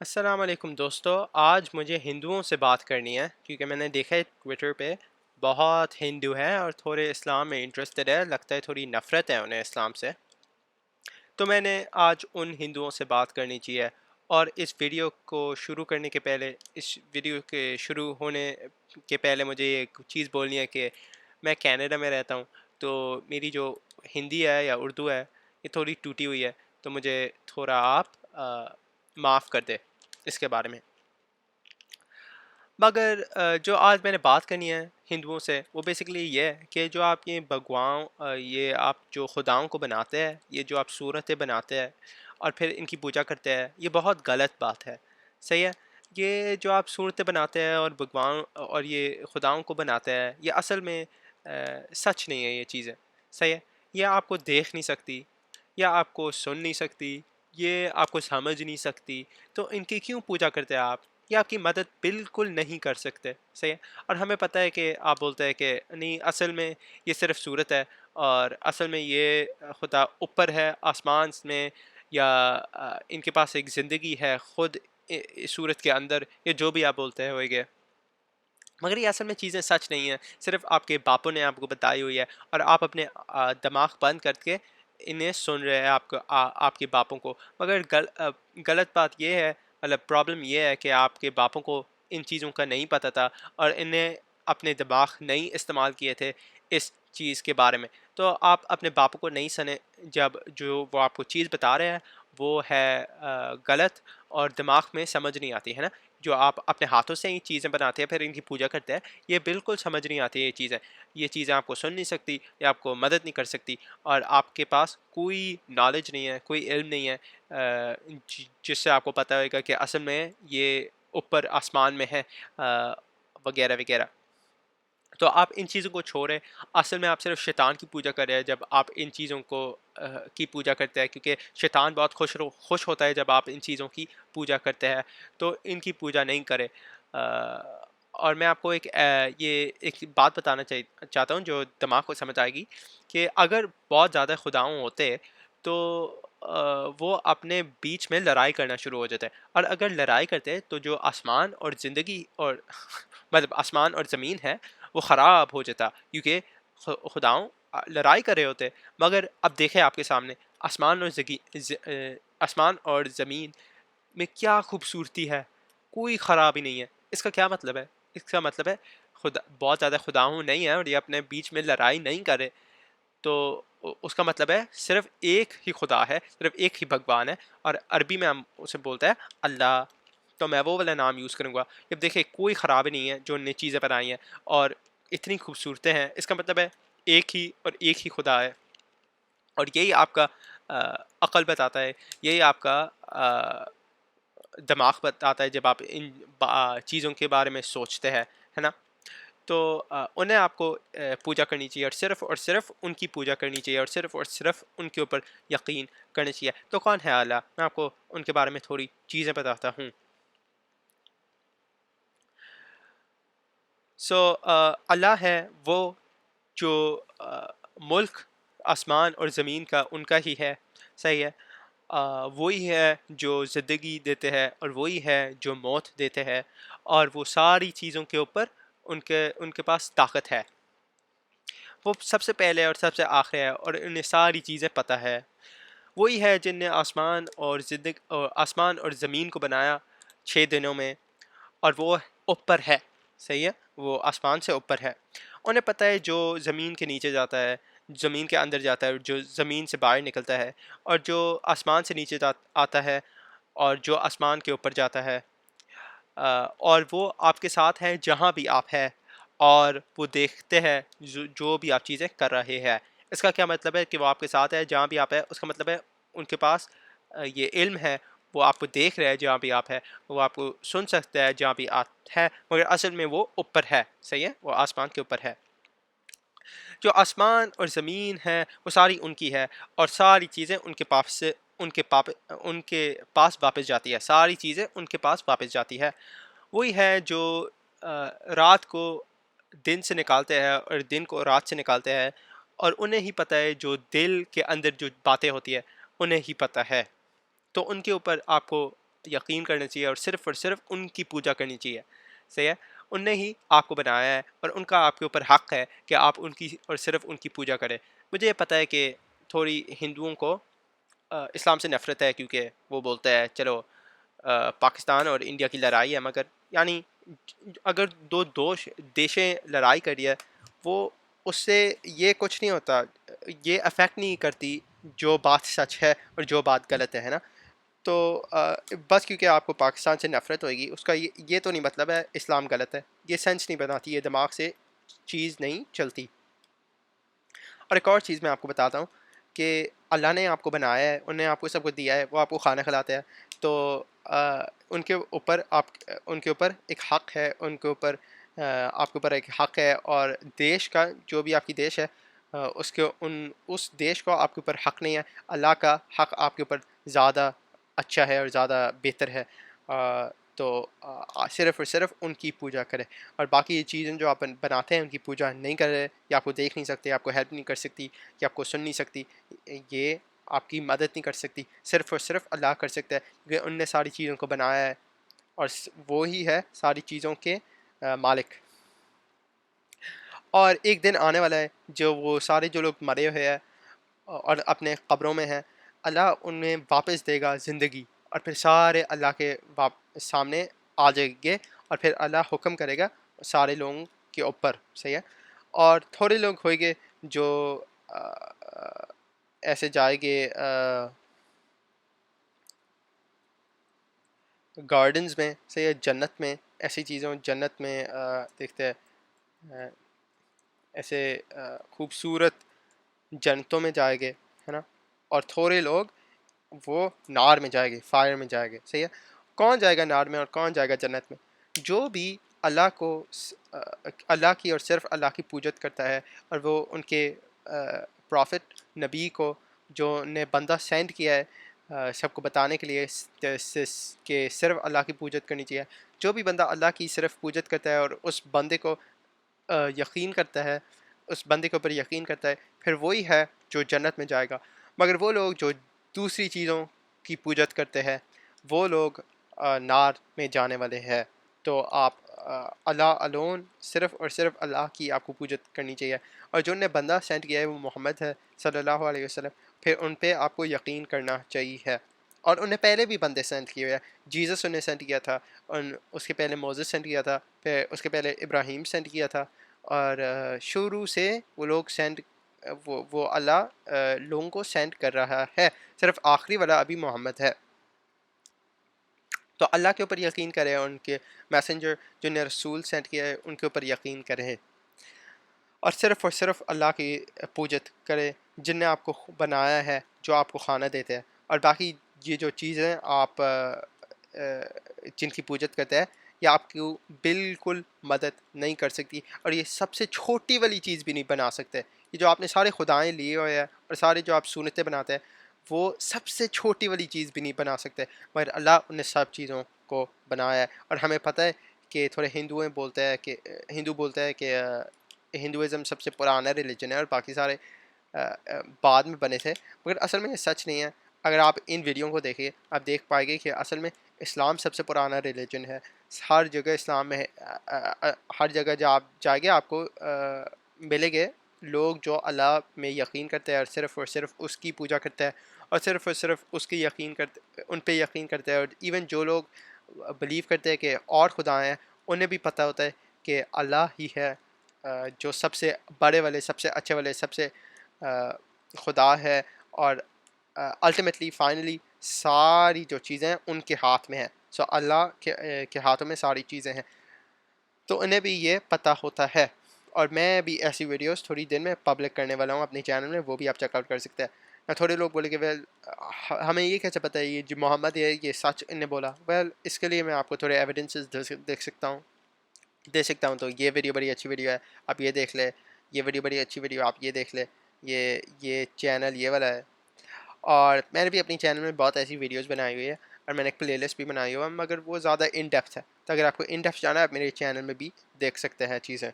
السلام علیکم دوستو، آج مجھے ہندوؤں سے بات کرنی ہے کیونکہ میں نے دیکھا ہے ٹویٹر پہ بہت ہندو ہیں اور تھوڑے اسلام میں انٹرسٹڈ ہے، لگتا ہے تھوڑی نفرت ہے انہیں اسلام سے۔ تو میں نے آج ان ہندوؤں سے بات کرنی چاہیے، اور اس ویڈیو کو شروع کرنے کے پہلے، اس ویڈیو کے شروع ہونے کے پہلے مجھے ایک چیز بولنی ہے کہ میں کینیڈا میں رہتا ہوں، تو میری جو ہندی ہے یا اردو ہے یہ تھوڑی ٹوٹی ہوئی ہے، تو مجھے تھوڑا آپ معاف کر دے اس کے بارے میں۔ مگر جو آج میں نے بات کرنی ہے ہندوؤں سے وہ بیسیکلی یہ ہے کہ جو آپ یہ بھگواؤں یہ آپ جو خداؤں کو بناتے ہیں، یہ جو آپ صورتیں بناتے ہیں اور پھر ان کی پوجا کرتے ہیں، یہ بہت غلط بات ہے، صحیح ہے؟ یہ جو آپ صورتیں بناتے ہیں اور بھگواؤں اور یہ خداؤں کو بناتے ہیں، یہ اصل میں سچ نہیں ہے، یہ چیزیں صحیح ہے؟ یہ آپ کو دیکھ نہیں سکتی، یا آپ کو سن نہیں سکتی، یہ آپ کو سمجھ نہیں سکتی، تو ان کی کیوں پوجا کرتے ہیں آپ؟ یہ آپ کی مدد بالکل نہیں کر سکتے، صحیح ہے؟ اور ہمیں پتہ ہے کہ آپ بولتے ہیں کہ نہیں، اصل میں یہ صرف صورت ہے، اور اصل میں یہ خدا اوپر ہے آسمان میں، یا ان کے پاس ایک زندگی ہے خود اس صورت کے اندر، یہ جو بھی آپ بولتے ہیں ہوئے گے۔ مگر یہ اصل میں چیزیں سچ نہیں ہیں، صرف آپ کے باپوں نے آپ کو بتائی ہوئی ہے، اور آپ اپنے دماغ بند کر کے انہیں سن رہے ہیں، آپ کے باپوں کو۔ مگر غلط بات یہ ہے، مطلب پرابلم یہ ہے کہ آپ کے باپوں کو ان چیزوں کا نہیں پتہ تھا، اور انہیں اپنے دماغ نہیں استعمال کیے تھے اس چیز کے بارے میں۔ تو آپ اپنے باپوں کو نہیں سنیں جب جو وہ آپ کو چیز بتا رہے ہیں وہ ہے غلط، اور دماغ میں سمجھ نہیں آتی ہے نا۔ جو آپ اپنے ہاتھوں سے ہی چیزیں بناتے ہیں پھر ان کی پوجا کرتے ہیں، یہ بالکل سمجھ نہیں آتی یہ چیزیں آپ کو سن نہیں سکتی، یا آپ کو مدد نہیں کر سکتی، اور آپ کے پاس کوئی نالج نہیں ہے، کوئی علم نہیں ہے جس سے آپ کو پتہ ہوگا کہ اصل میں یہ اوپر آسمان میں ہے، وغیرہ وغیرہ۔ تو آپ ان چیزوں کو چھوڑیں، اصل میں آپ صرف شیطان کی پوجا کر رہے ہیں جب آپ ان چیزوں کو کی پوجا کرتے ہیں، کیونکہ شیطان بہت خوش ہوتا ہے جب آپ ان چیزوں کی پوجا کرتے ہیں، تو ان کی پوجا نہیں کریں۔ اور میں آپ کو یہ ایک بات بتانا چاہتا ہوں جو دماغ کو سمجھ آئے گی، کہ اگر بہت زیادہ خداؤں ہوتے تو وہ اپنے بیچ میں لڑائی کرنا شروع ہو جاتے ہیں، اور اگر لڑائی کرتے تو جو آسمان اور زندگی اور مطلب آسمان اور زمین ہے وہ خراب ہو جاتا، کیونکہ خداؤں لڑائی کر رہے ہوتے۔ مگر اب دیکھیں آپ کے سامنے آسمان اور زمین میں کیا خوبصورتی ہے، کوئی خرابی نہیں ہے۔ اس کا کیا مطلب ہے؟ اس کا مطلب ہے خدا بہت زیادہ خداؤں نہیں ہیں اور یہ اپنے بیچ میں لڑائی نہیں کرے، تو اس کا مطلب ہے صرف ایک ہی خدا ہے، صرف ایک ہی بھگوان ہے، اور عربی میں ہم اسے بولتے ہیں اللہ۔ تو میں وہ والا نام یوز کروں گا۔ جب دیکھیں کوئی خرابی نہیں ہے جو ان نے چیزیں بنائی ہیں اور اتنی خوبصورتیں ہیں، اس کا مطلب ہے ایک ہی خدا ہے، اور یہی آپ کا عقل بتاتا ہے، یہی آپ کا دماغ بتاتا ہے جب آپ ان چیزوں کے بارے میں سوچتے ہیں، ہے نا؟ تو انہیں آپ کو پوجا کرنی چاہیے، اور صرف ان کی پوجا کرنی چاہیے، اور صرف ان کے اوپر یقین کرنا چاہیے۔ تو کون ہے اللہ؟ میں آپ کو ان کے بارے میں تھوڑی چیزیں بتاتا ہوں۔ اللہ ہے وہ جو ملک آسمان اور زمین کا ان کا ہی ہے، صحیح ہے؟ وہی ہے جو زندگی دیتے ہیں، اور وہی ہے جو موت دیتے ہیں، اور وہ ساری چیزوں کے اوپر ان کے پاس طاقت ہے۔ وہ سب سے پہلے اور سب سے آخر ہے، اور انہیں ساری چیزیں پتہ ہے۔ وہی ہے جن نے آسمان اور زمین کو بنایا 6 دنوں میں، اور وہ اوپر ہے، صحیح ہے؟ وہ آسمان سے اوپر ہے۔ انہیں پتہ ہے جو زمین کے نیچے جاتا ہے، زمین کے اندر جاتا ہے، جو زمین سے باہر نکلتا ہے، اور جو آسمان سے نیچے آتا ہے، اور جو آسمان کے اوپر جاتا ہے، اور وہ آپ کے ساتھ ہے جہاں بھی آپ ہے، اور وہ دیکھتے ہیں جو بھی آپ چیزیں کر رہے ہیں۔ اس کا کیا مطلب ہے کہ وہ آپ کے ساتھ ہے جہاں بھی آپ ہے؟ اس کا مطلب ہے ان کے پاس یہ علم ہے، وہ آپ کو دیکھ رہے ہیں جہاں بھی آپ ہے، وہ آپ کو سن سکتا ہے جہاں بھی آپ ہے، مگر اصل میں وہ اوپر ہے، صحیح ہے؟ وہ آسمان کے اوپر ہے۔ جو آسمان اور زمین ہے وہ ساری ان کی ہے، اور ساری چیزیں ان کے پاس واپس جاتی ہے، ساری چیزیں ان کے پاس واپس جاتی ہے۔ وہی ہے جو رات کو دن سے نکالتے ہیں اور دن کو رات سے نکالتے ہیں، اور انہیں ہی پتہ ہے جو دل کے اندر جو باتیں ہوتی ہے انہیں ہی پتہ ہے۔ تو ان کے اوپر آپ کو یقین کرنا چاہیے اور صرف ان کی پوجا کرنی چاہیے. صحیح ہے. ان نے ہی آپ کو بنایا ہے اور ان کا آپ کے اوپر حق ہے کہ آپ ان کی اور صرف ان کی پوجا کریں. مجھے یہ پتہ ہے کہ تھوڑی ہندوؤں کو اسلام سے نفرت ہے کیونکہ وہ بولتا ہے چلو پاکستان اور انڈیا کی لڑائی ہے، مگر یعنی اگر دو دیشیں لڑائی کری ہے وہ اس سے یہ کچھ نہیں ہوتا، یہ افیکٹ نہیں کرتی جو بات سچ ہے اور جو بات غلط ہے نا. تو بس کیونکہ آپ کو پاکستان سے نفرت ہوئے گی اس کا یہ تو نہیں مطلب ہے اسلام غلط ہے. یہ سینس نہیں بناتی، یہ دماغ سے چیز نہیں چلتی. اور ایک اور چیز میں آپ کو بتاتا ہوں کہ اللہ نے آپ کو بنایا ہے، انہوں نے آپ کو سب کچھ دیا ہے، وہ آپ کو کھانا کھلاتے ہیں، تو ان کے اوپر ان کے اوپر ایک حق ہے، ان کے اوپر آپ کے اوپر ایک حق ہے. اور دیش کا جو بھی آپ کی دیش ہے اس دیش کو آپ کے اوپر حق نہیں ہے. اللہ کا حق آپ کے اوپر زیادہ اچھا ہے اور زیادہ بہتر ہے. تو صرف اور صرف ان کی پوجا کرے. اور باقی یہ چیزیں جو آپ بناتے ہیں ان کی پوجا نہیں کر رہے، یا آپ کو دیکھ نہیں سکتے، آپ کو ہیلپ نہیں کر سکتی، یا آپ کو سن نہیں سکتی، یہ آپ کی مدد نہیں کر سکتی. صرف اور صرف اللہ کر سکتا ہے کیونکہ ان نے ساری چیزوں کو بنایا ہے اور وہی ہے ساری چیزوں کے مالک. اور ایک دن آنے والا ہے جو وہ سارے جو لوگ مرے ہوئے ہیں اور اپنے قبروں میں ہیں، اللہ انہیں واپس دے گا زندگی، اور پھر سارے اللہ کے سامنے آ جائیں گے اور پھر اللہ حکم کرے گا سارے لوگوں کے اوپر. صحیح ہے. اور تھوڑے لوگ ہوئیں گے جو ایسے جائیں گے گارڈنز میں، صحیح ہے، جنت میں، ایسی چیزوں جنت میں دیکھتے ہیں ایسے خوبصورت جنتوں میں جائیں گے، ہے نا. اور تھوڑے لوگ وہ نار میں جائے گے، فائر میں جائے گے. صحیح ہے. کون جائے گا نار میں اور کون جائے گا جنت میں؟ جو بھی اللہ کو اللہ کی اور صرف اللہ کی پوجت کرتا ہے اور وہ ان کے پرافٹ نبی کو جو نے بندہ سینڈ کیا ہے سب کو بتانے کے لیے کہ صرف اللہ کی پوجت کرنی چاہیے. جو بھی بندہ اللہ کی صرف پوجت کرتا ہے اور اس بندے کو یقین کرتا ہے، اس بندے کے اوپر یقین کرتا ہے، پھر وہی ہے جو جنت میں جائے گا. مگر وہ لوگ جو دوسری چیزوں کی پوجت کرتے ہیں وہ لوگ نار میں جانے والے ہیں. تو آپ اللہ الون، صرف اور صرف اللہ کی آپ کو پوجت کرنی چاہیے. اور جو نے بندہ سینڈ کیا ہے وہ محمد ہے صلی اللہ علیہ وسلم، پھر ان پہ آپ کو یقین کرنا چاہیے. اور انہیں پہلے بھی بندے سینڈ کیے ہوئے ہیں. جیزس انہیں سینڈ کیا تھا، اور اس کے پہلے موزس سینڈ کیا تھا، پھر اس کے پہلے ابراہیم سینڈ کیا تھا. اور شروع سے وہ لوگ سینڈ وہ اللہ لوگوں کو سینڈ کر رہا ہے. صرف آخری والا ابھی محمد ہے. تو اللہ کے اوپر یقین کرے، اور ان کے میسنجر جو نے رسول سینڈ کیا ہے ان کے اوپر یقین کرے، اور صرف اللہ کی پوجت کرے جن نے آپ کو بنایا ہے، جو آپ کو کھانا دیتے ہیں. اور باقی یہ جو چیزیں آپ جن کی پوجت کرتے ہیں یہ آپ کو بالکل مدد نہیں کر سکتی، اور یہ سب سے چھوٹی والی چیز بھی نہیں بنا سکتے. یہ جو آپ نے سارے خدائیں لیے ہوئے ہیں اور سارے جو آپ سنتیں بناتے ہیں وہ سب سے چھوٹی والی چیز بھی نہیں بنا سکتے، مگر اللہ نے سب چیزوں کو بنایا ہے. اور ہمیں پتہ ہے کہ تھوڑے ہندو بولتے ہیں کہ ہندوازم سب سے پرانا ریلیجن ہے اور باقی سارے بعد میں بنے تھے، مگر اصل میں یہ سچ نہیں ہے. اگر آپ ان ویڈیو کو دیکھیں آپ دیکھ پائیں گے کہ اصل میں اسلام سب سے پرانا ریلیجن ہے. ہر جگہ اسلام میں ہر جگہ جب آپ جائیں گے آپ کو ملیں گے لوگ جو اللہ میں یقین کرتے ہیں اور صرف اس کی پوجا کرتے ہیں اور صرف اس کی یقین کرتے، ان پہ یقین کرتے ہیں. اور ایون جو لوگ بلیو کرتے ہیں کہ اور خدا ہیں انہیں بھی پتہ ہوتا ہے کہ اللہ ہی ہے جو سب سے بڑے والے، سب سے اچھے والے، سب سے خدا ہے. اور الٹیمیٹلی فائنلی ساری جو چیزیں ہیں ان کے ہاتھ میں ہیں. سو اللہ کے ہاتھوں میں ساری چیزیں ہیں، تو انہیں بھی یہ پتہ ہوتا ہے. اور میں بھی ایسی ویڈیوز تھوڑی دن میں پبلک کرنے والا ہوں اپنے چینل میں، وہ بھی آپ چیک آؤٹ کر سکتے ہیں. تھوڑے لوگ بولے کہ ویل ہمیں یہ کیسے پتہ ہے یہ جو محمد ہے یہ سچ انہیں بولا؟ ویل اس کے لیے میں آپ کو تھوڑے ایویڈنسز دے سکتا ہوں. تو یہ ویڈیو بڑی اچھی ویڈیو ہے، آپ یہ دیکھ لیں. یہ ویڈیو بڑی اچھی ویڈیو، آپ یہ دیکھ لیں. یہ چینل یہ والا ہے. اور میں نے بھی اپنی چینل میں بہت ایسی ویڈیوز بنائی ہوئی ہے اور میں نے ایک پلے لسٹ بھی بنائی ہوئی ہے، مگر وہ زیادہ ان ڈیپتھ ہے. تو اگر آپ کو ان ڈیپتھ جانا ہے آپ میرے چینل میں بھی دیکھ سکتے ہیں چیزیں.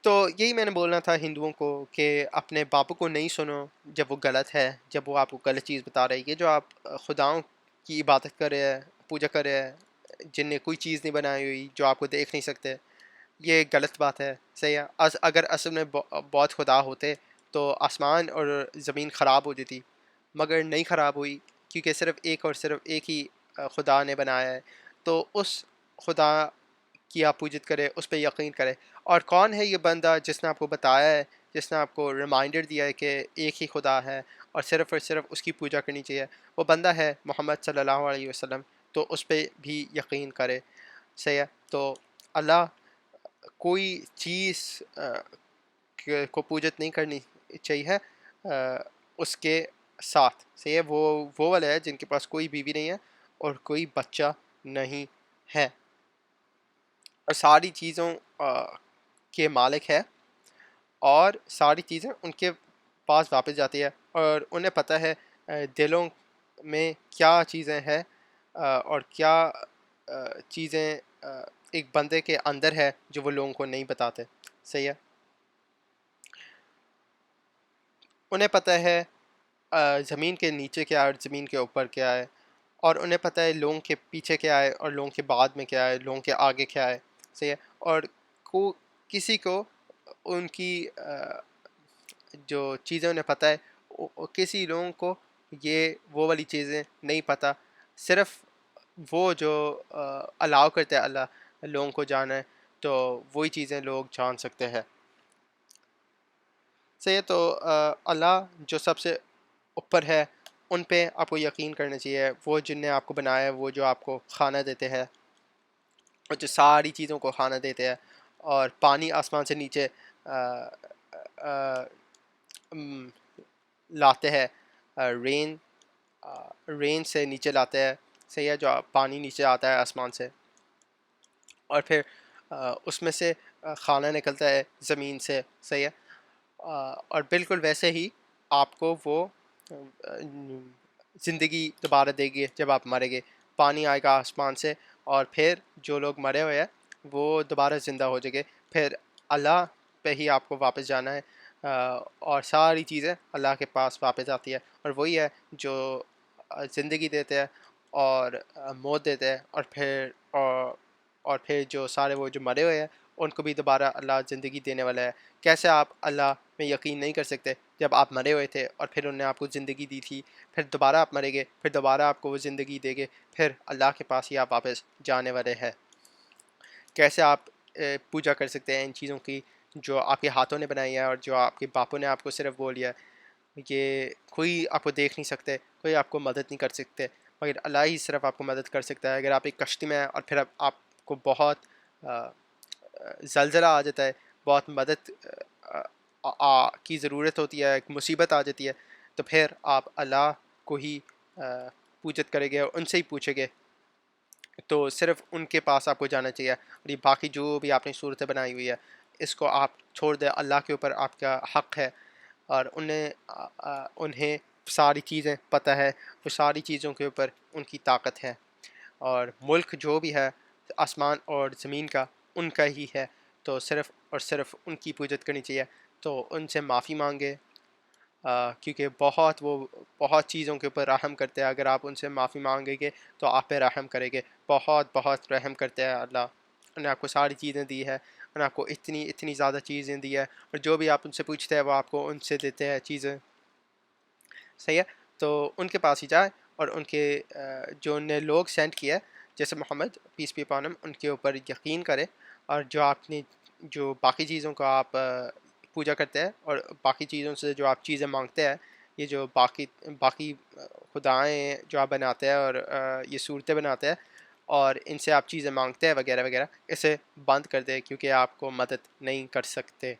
تو یہی میں نے بولنا تھا ہندوؤں کو کہ اپنے باپوں کو نہیں سنو جب وہ غلط ہے، جب وہ آپ کو غلط چیز بتا رہے ہیں. یہ جو آپ خداؤں کی عبادت کر رہے ہیں، پوجا کر رہے ہیں، جن نے کوئی چیز نہیں بنائی ہوئی، جو آپ کو دیکھ نہیں سکتے، یہ غلط بات ہے. صحیح ہے. اگر اصل میں بہت خدا ہوتے تو آسمان اور زمین خراب ہو جاتی، مگر نہیں خراب ہوئی کیونکہ صرف ایک ہی خدا نے بنایا ہے. تو اس خدا کی آپ پوجت کرے، اس پہ یقین کرے. اور کون ہے یہ بندہ جس نے آپ کو بتایا ہے، جس نے آپ کو ریمائنڈر دیا ہے کہ ایک ہی خدا ہے اور صرف اس کی پوجا کرنی چاہیے؟ وہ بندہ ہے محمد صلی اللہ علیہ وسلم. تو اس پہ بھی یقین کرے. صحیح ہے. تو اللہ کوئی چیز کو پوجت نہیں کرنی چاہیے اس کے ساتھ. صحیح ہے. وہ والے ہے جن کے پاس کوئی بیوی نہیں ہے اور کوئی بچہ نہیں ہے اور ساری چیزوں کے مالک ہے، اور ساری چیزیں ان کے پاس واپس جاتی ہے، اور انہیں پتہ ہے دلوں میں کیا چیزیں ہیں اور کیا چیزیں ایک بندے کے اندر ہے جو وہ لوگوں کو نہیں بتاتے. صحیح ہے. انہیں پتہ ہے زمین کے نیچے کیا ہے اور زمین کے اوپر کیا ہے، اور انہیں پتہ ہے لوگوں کے پیچھے کیا ہے اور لوگوں کے بعد میں کیا ہے، لوگوں کے آگے کیا ہے. صحیح ہے. اور کسی کو ان کی جو چیزیں انہیں پتہ ہے، کسی لوگوں کو وہ والی چیزیں نہیں پتہ. صرف وہ جو الاؤ کرتے ہیں اللہ لوگوں کو جانا ہے، تو وہی چیزیں لوگ جان سکتے ہیں. صحیح ہے. تو اللہ جو سب سے اوپر ہے ان پہ آپ کو یقین کرنا چاہیے. وہ جن نے آپ کو بنایا ہے، وہ جو آپ کو کھانا دیتے ہیں اور جو ساری چیزوں کو کھانا دیتے ہیں، اور پانی آسمان سے نیچے لاتے ہیں، رین رین سے نیچے لاتے ہیں. صحیح ہے. جو پانی نیچے آتا ہے آسمان سے، اور پھر اس میں سے کھانا نکلتا ہے زمین سے. صحیح ہے. اور بالکل ویسے ہی آپ کو وہ زندگی دوبارہ دے گی جب آپ مریں گے. پانی آئے گا آسمان سے، اور پھر جو لوگ مرے ہوئے ہیں وہ دوبارہ زندہ ہو جائیں گے. پھر اللہ پہ ہی آپ کو واپس جانا ہے، اور ساری چیزیں اللہ کے پاس واپس آتی ہے. اور وہی ہے جو زندگی دیتے ہیں اور موت دیتے ہیں، اور پھر جو سارے وہ جو مرے ہوئے ہیں ان کو بھی دوبارہ اللہ زندگی دینے والا ہے. کیسے آپ اللہ میں یقین نہیں کر سکتے جب آپ مرے ہوئے تھے اور پھر انہوں نے آپ کو زندگی دی تھی، پھر دوبارہ آپ مریں گے، پھر دوبارہ آپ کو وہ زندگی دے گے، پھر اللہ کے پاس ہی آپ واپس جانے والے ہیں. کیسے آپ پوجا کر سکتے ہیں ان چیزوں کی جو آپ کے ہاتھوں نے بنائی ہے اور جو آپ کے باپوں نے آپ کو صرف بول دیا؟ یہ کوئی آپ کو دیکھ نہیں سکتے، کوئی آپ کو مدد نہیں کر سکتے، مگر اللہ ہی صرف آپ کو مدد کر سکتا ہے. اگر آپ ایک کشتی میں ہیں اور پھر آپ کو بہت زلزلہ آ جاتا ہے، بہت مدد کی ضرورت ہوتی ہے، ایک مصیبت آ جاتی ہے، تو پھر آپ اللہ کو ہی پوجت کریں گے اور ان سے ہی پوچھیں گے. تو صرف ان کے پاس آپ کو جانا چاہیے. اور یہ باقی جو بھی آپ نے صورتیں بنائی ہوئی ہے اس کو آپ چھوڑ دیں. اللہ کے اوپر آپ کا حق ہے، اور انہیں ساری چیزیں پتہ ہے، وہ ساری چیزوں کے اوپر ان کی طاقت ہے. اور ملک جو بھی ہے آسمان اور زمین کا ان کا ہی ہے. تو صرف اور صرف ان کی پوجت کرنی چاہیے. تو ان سے معافی مانگے، کیونکہ وہ بہت چیزوں کے اوپر رحم کرتے ہیں. اگر آپ ان سے معافی مانگیں گے تو آپ پہ رحم کریں گے. بہت رحم کرتے ہیں اللہ. انہوں نے آپ کو ساری چیزیں دی ہے، انہوں نے آپ کو اتنی زیادہ چیزیں دی ہے، اور جو بھی آپ ان سے پوچھتے ہیں وہ آپ کو ان سے دیتے ہیں چیزیں. صحیح ہے. تو ان کے پاس ہی جائے، اور ان کے جو انہیں لوگ سینڈ کیا جیسے محمد پیس بی اپان ہم، ان کے اوپر یقین کرے. اور جو آپ نے جو باقی چیزوں کو آپ پوجا کرتے ہیں اور باقی چیزوں سے جو آپ چیزیں مانگتے ہیں، یہ جو باقی خدائیں جو آپ بناتے ہیں اور یہ صورتیں بناتے ہیں اور ان سے آپ چیزیں مانگتے ہیں وغیرہ وغیرہ، اسے بند کر دیں کیونکہ آپ کو مدد نہیں کر سکتے.